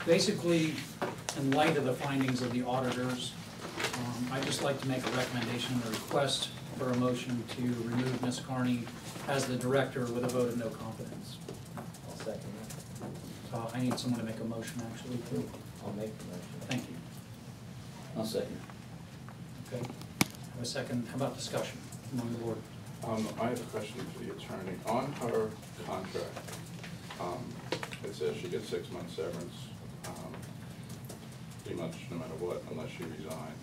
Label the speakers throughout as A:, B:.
A: Basically, in light of the findings of the auditors, I'd just like to make a recommendation or request for a motion to remove Ms. Carney as the director with a vote of no confidence.
B: I'll second that.
A: I need someone to make a motion, actually, too.
B: I'll make the motion.
A: Thank you.
C: I'll second.
A: Okay. Have a second. How about discussion among the board?
D: I have a question for the attorney. On her contract, it says she gets 6 months severance, pretty much no matter what, unless she resigns.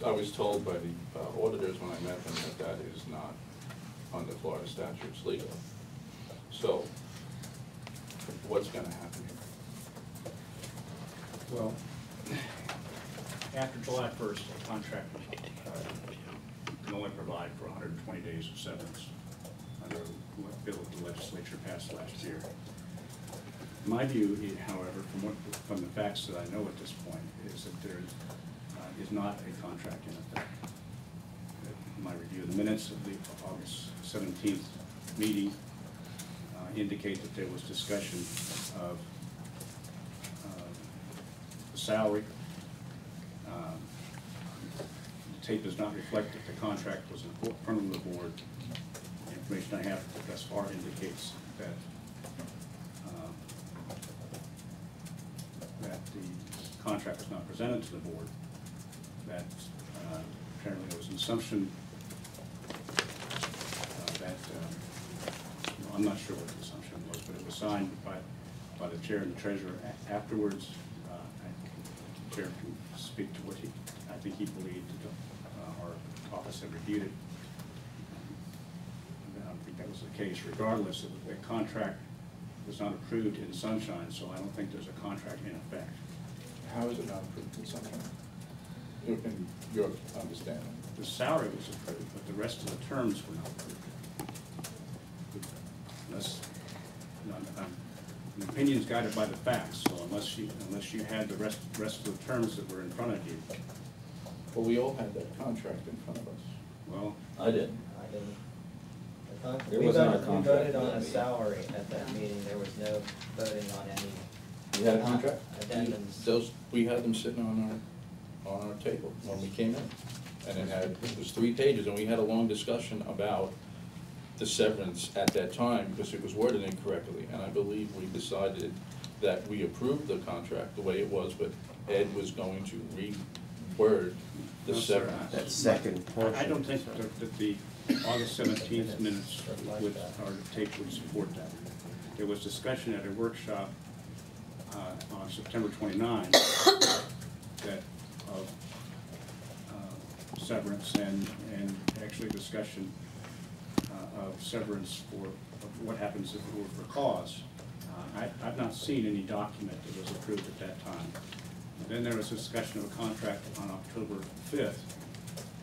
D: I was told by the auditors when I met them that that is not under Florida statutes legal. So, what's going to happen here?
E: Well, after July 1st, the contract can only provide for 120 days of severance under what bill the legislature passed last year. My view, however, from the facts that I know at this point, is that there is not a contract in effect. In my review of the minutes of the August 17th meeting indicate that there was discussion of the salary. The tape does not reflect that the contract was in front of the board. The information I have thus far indicates that that the contract was not presented to the board. That apparently there was an assumption that I'm not sure what the assumption was, but it was signed by the chair and the treasurer afterwards. The chair can speak to what I think he believed our office had reviewed it. I don't think that was the case. Regardless, the contract was not approved in sunshine, so I don't think there's a contract in effect.
D: How is it not approved in sunshine? In your understanding?
E: The salary was approved, but the rest of the terms were not approved. An opinion is guided by the facts, so unless you had the rest of the terms that were in front of you.
D: Well, we all had that contract in front of us.
E: Well,
C: I didn't.
B: I didn't.
C: There was not a
B: We
C: contract
B: voted
C: at
B: on
C: that
B: a
C: meeting.
B: salary at that meeting. There was no voting on any.
C: You had a contract?
B: Addendums.
D: We had them sitting on our table when we came in. And it was 3 pages, and we had a long discussion about the severance at that time because it was worded incorrectly. And I believe we decided that we approved the contract the way it was, but Ed was going to reword the
E: no, sir,
D: severance.
F: That second portion.
E: I don't think that the August 17th minutes with our tape would support that. There was discussion at a workshop on September 29 that of severance and actually discussion of severance for what happens if it were for cause. I've not seen any document that was approved at that time. Then there was a discussion of a contract on October 5th.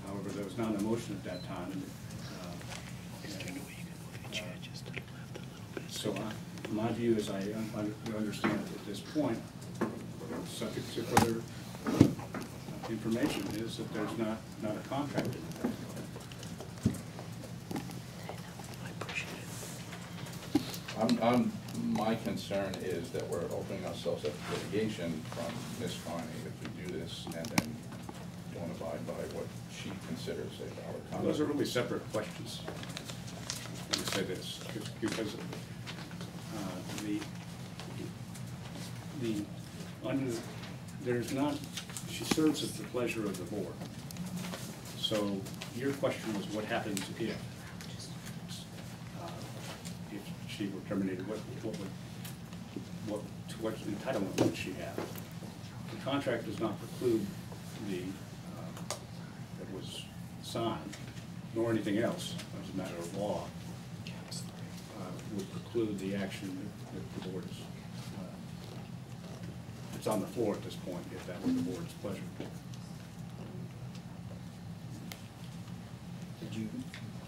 E: However, there was not a motion at that time. So my view, as I understand it at this point, subject to further information, is that there's not a contract in effect.
D: My concern is that we're opening ourselves up to litigation from Ms. Carney if we do this and then don't abide by what she considers a valid contract.
E: Those are really separate questions. Let me say this, because she serves at the pleasure of the board. So your question was what happens if she were terminated, what entitlement would she have? The contract does not preclude that was signed, nor anything else as a matter of law, would preclude the action that the board is, it's on the floor at this point, if that were the board's pleasure.
A: Did you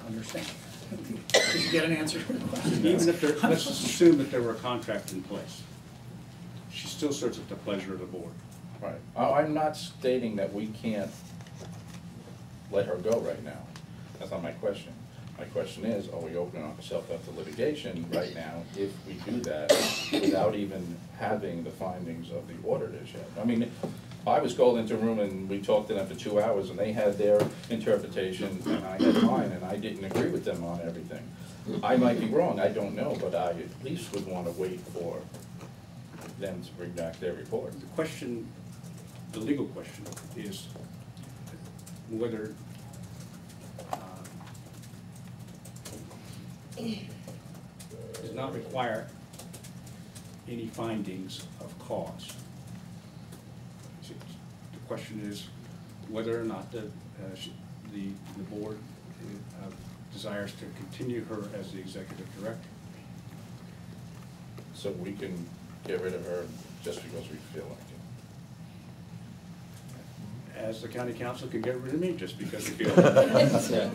A: understand? Did you get an answer to the question?
E: Even if let's just assume that there were a contract in place. She still serves at the pleasure of the board.
D: Right. I'm not stating that we can't let her go right now. That's not my question. My question is, are we opening ourselves up to litigation right now if we do that without even having the findings of the auditors yet? I mean, I was called into a room and we talked to them for 2 hours and they had their interpretation and I had mine and I didn't agree with them on everything. I might be wrong, I don't know, but I at least would want to wait for them to bring back their report.
E: The question, the legal question is whether does not require any findings of cause. The question is whether or not the board desires to continue her as the executive director.
D: So we can get rid of her just because we feel like it.
E: As the county council can get rid of me just because we feel like it.
B: Yeah.